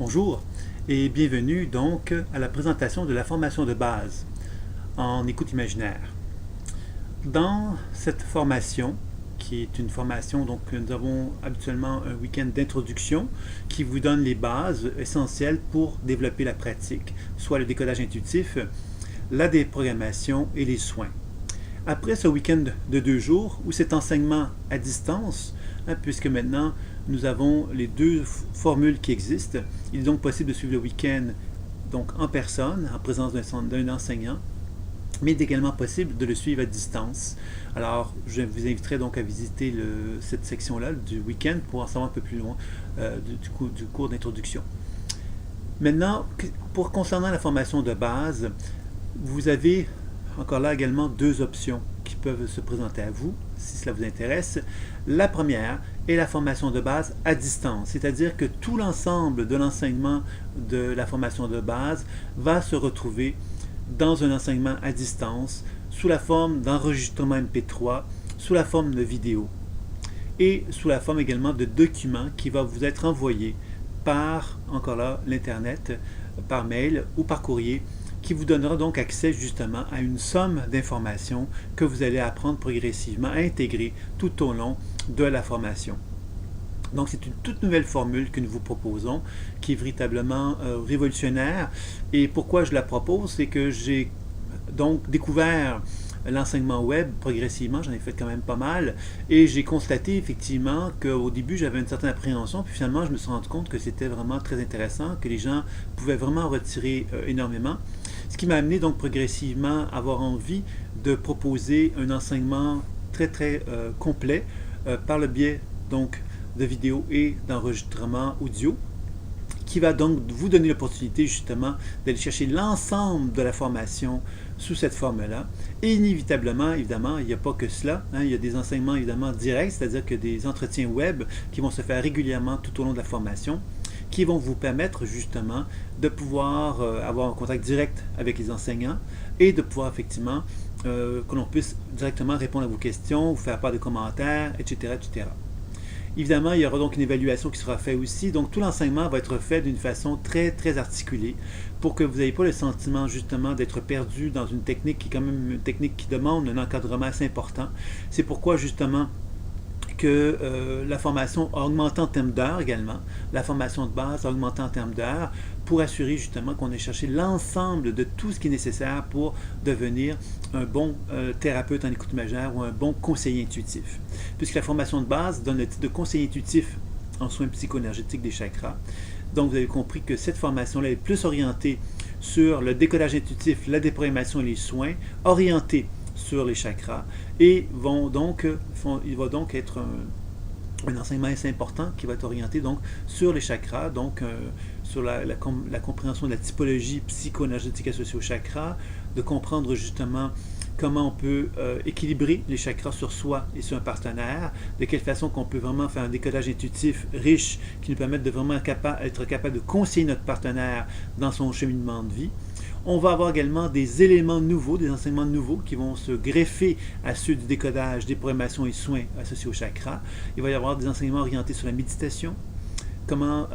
Bonjour et bienvenue donc à la présentation de la formation de base en écoute imaginaire. Dans cette formation, qui est une formation, donc nous avons habituellement un week-end d'introduction qui vous donne les bases essentielles pour développer la pratique, soit le décodage intuitif, la déprogrammation et les soins. Après ce week-end de 2 jours ou cet enseignement à distance, puisque maintenant nous avons les deux formules qui existent, il est donc possible de suivre le week-end donc en personne, en présence d'un enseignant, mais il est également possible de le suivre à distance. Alors, je vous inviterai donc à visiter cette section-là du week-end pour en savoir un peu plus loin du cours d'introduction. Maintenant, concernant la formation de base, vous avez encore là également deux options qui peuvent se présenter à vous, si cela vous intéresse. La première est la formation de base à distance, c'est-à-dire que tout l'ensemble de l'enseignement de la formation de base va se retrouver dans un enseignement à distance, sous la forme d'enregistrement MP3, sous la forme de vidéo, et sous la forme également de documents qui va vous être envoyé par, encore là, l'Internet, par mail ou par courrier, qui vous donnera donc accès justement à une somme d'informations que vous allez apprendre progressivement à intégrer tout au long de la formation. Donc c'est une toute nouvelle formule que nous vous proposons, qui est véritablement révolutionnaire. Et pourquoi je la propose, c'est que j'ai donc découvert l'enseignement web progressivement, j'en ai fait quand même pas mal, et j'ai constaté effectivement qu'au début j'avais une certaine appréhension, puis finalement je me suis rendu compte que c'était vraiment très intéressant, que les gens pouvaient vraiment en retirer énormément. Ce qui m'a amené donc progressivement à avoir envie de proposer un enseignement très complet par le biais donc de vidéos et d'enregistrements audio, qui va donc vous donner l'opportunité justement d'aller chercher l'ensemble de la formation sous cette forme-là. Et inévitablement, évidemment, il n'y a pas que cela, il y a des enseignements évidemment directs, c'est-à-dire que des entretiens web qui vont se faire régulièrement tout au long de la formation, qui vont vous permettre justement de pouvoir avoir un contact direct avec les enseignants et de pouvoir effectivement que l'on puisse directement répondre à vos questions, vous faire part des commentaires, etc., etc. Évidemment, il y aura donc une évaluation qui sera faite aussi. Donc, tout l'enseignement va être fait d'une façon très articulée pour que vous n'ayez pas le sentiment justement d'être perdu dans une technique qui est quand même une technique qui demande un encadrement assez important. C'est pourquoi justement que la formation a augmenté en termes d'heures également. La formation de base a augmenté en termes d'heures pour assurer justement qu'on ait cherché l'ensemble de tout ce qui est nécessaire pour devenir un bon thérapeute en écoute imaginaire ou un bon conseiller intuitif. Puisque la formation de base donne le titre de conseiller intuitif en soins psycho-énergétiques des chakras. Donc vous avez compris que cette formation-là est plus orientée sur le décodage intuitif, la déprogrammation et les soins, orientée sur les chakras, et il va donc être un enseignement assez important qui va être orienté donc sur les chakras, donc sur la compréhension de la typologie psycho-énergétique associée aux chakras, de comprendre justement comment on peut équilibrer les chakras sur soi et sur un partenaire, de quelle façon qu'on peut vraiment faire un décodage intuitif riche qui nous permette de vraiment être capable de conseiller notre partenaire dans son cheminement de vie. On va avoir également des éléments nouveaux, des enseignements nouveaux qui vont se greffer à ceux du décodage, déprogrammation et soins associés au chakra. Il va y avoir des enseignements orientés sur la méditation, comment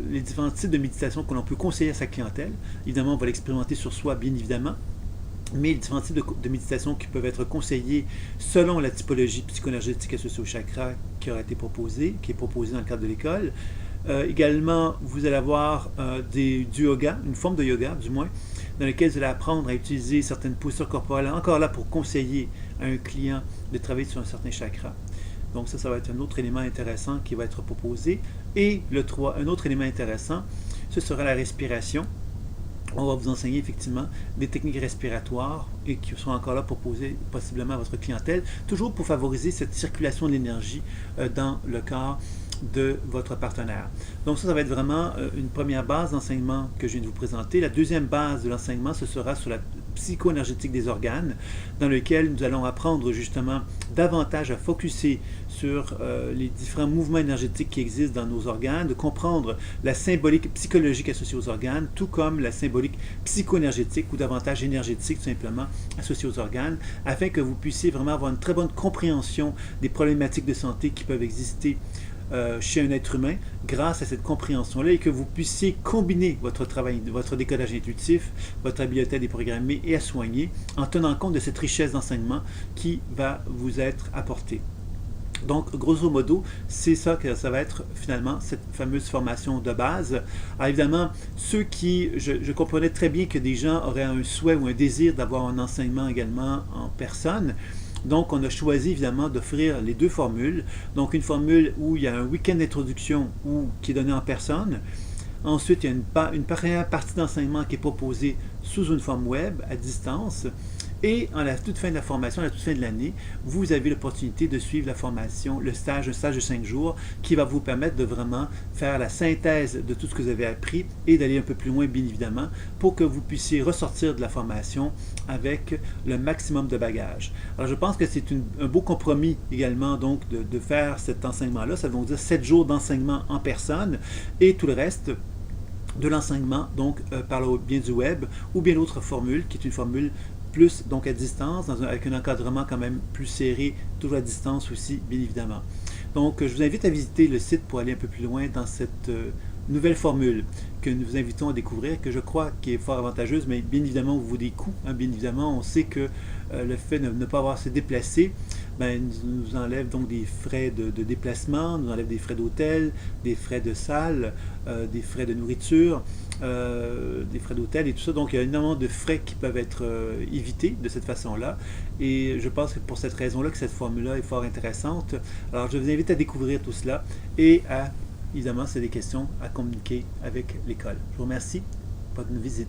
les différents types de méditation que l'on peut conseiller à sa clientèle. Évidemment, on va l'expérimenter sur soi, bien évidemment, mais les différents types de méditation qui peuvent être conseillés selon la typologie psycho-énergétique associée au chakra qui aura été proposée, qui est proposée dans le cadre de l'école. Également, vous allez avoir du yoga, une forme de yoga du moins, dans lequel vous allez apprendre à utiliser certaines postures corporelles, encore là pour conseiller à un client de travailler sur un certain chakra. Donc ça va être un autre élément intéressant qui va être proposé. Et un autre élément intéressant, ce sera la respiration. On va vous enseigner effectivement des techniques respiratoires et qui sont encore là pour poser possiblement à votre clientèle, toujours pour favoriser cette circulation de l'énergie dans le corps de votre partenaire. Donc ça va être vraiment une première base d'enseignement que je viens de vous présenter. La deuxième base de l'enseignement, ce sera sur la psycho-énergétique des organes, dans lequel nous allons apprendre justement davantage à focusser sur les différents mouvements énergétiques qui existent dans nos organes, de comprendre la symbolique psychologique associée aux organes, tout comme la symbolique psycho-énergétique ou davantage énergétique tout simplement associée aux organes, afin que vous puissiez vraiment avoir une très bonne compréhension des problématiques de santé qui peuvent exister chez un être humain grâce à cette compréhension-là et que vous puissiez combiner votre travail, votre décodage intuitif, votre habileté à déprogrammer et à soigner en tenant compte de cette richesse d'enseignement qui va vous être apportée. Donc, grosso modo, c'est ça que ça va être finalement cette fameuse formation de base. Alors évidemment, je comprenais très bien que des gens auraient un souhait ou un désir d'avoir un enseignement également en personne. Donc, on a choisi évidemment d'offrir les deux formules. Donc, une formule où il y a un week-end d'introduction qui est donné en personne. Ensuite, il y a une première partie d'enseignement qui est proposée sous une forme web à distance. Et à la toute fin de la formation, à la toute fin de l'année, vous avez l'opportunité de suivre la formation, un stage de 5 jours qui va vous permettre de vraiment faire la synthèse de tout ce que vous avez appris et d'aller un peu plus loin, bien évidemment, pour que vous puissiez ressortir de la formation avec le maximum de bagages. Alors, je pense que c'est un beau compromis également, donc, de faire cet enseignement-là. Ça veut dire 7 jours d'enseignement en personne et tout le reste de l'enseignement, donc, par le biais du web ou bien l'autre formule, qui est une formule plus donc à distance, avec un encadrement quand même plus serré, toujours à distance aussi, bien évidemment. Donc, je vous invite à visiter le site pour aller un peu plus loin dans cette nouvelle formule que nous vous invitons à découvrir, que je crois qui est fort avantageuse, mais bien évidemment, au niveau des coûts, hein, bien évidemment, on sait que le fait de ne pas avoir à se déplacer nous enlève donc des frais de déplacement, nous enlève des frais d'hôtel, des frais de salle, des frais de nourriture, des frais d'hôtel et tout ça. Donc, il y a énormément de frais qui peuvent être évités de cette façon-là. Et je pense que pour cette raison-là, que cette formule-là est fort intéressante. Alors, je vous invite à découvrir tout cela et évidemment, c'est des questions à communiquer avec l'école. Je vous remercie. Bonne visite.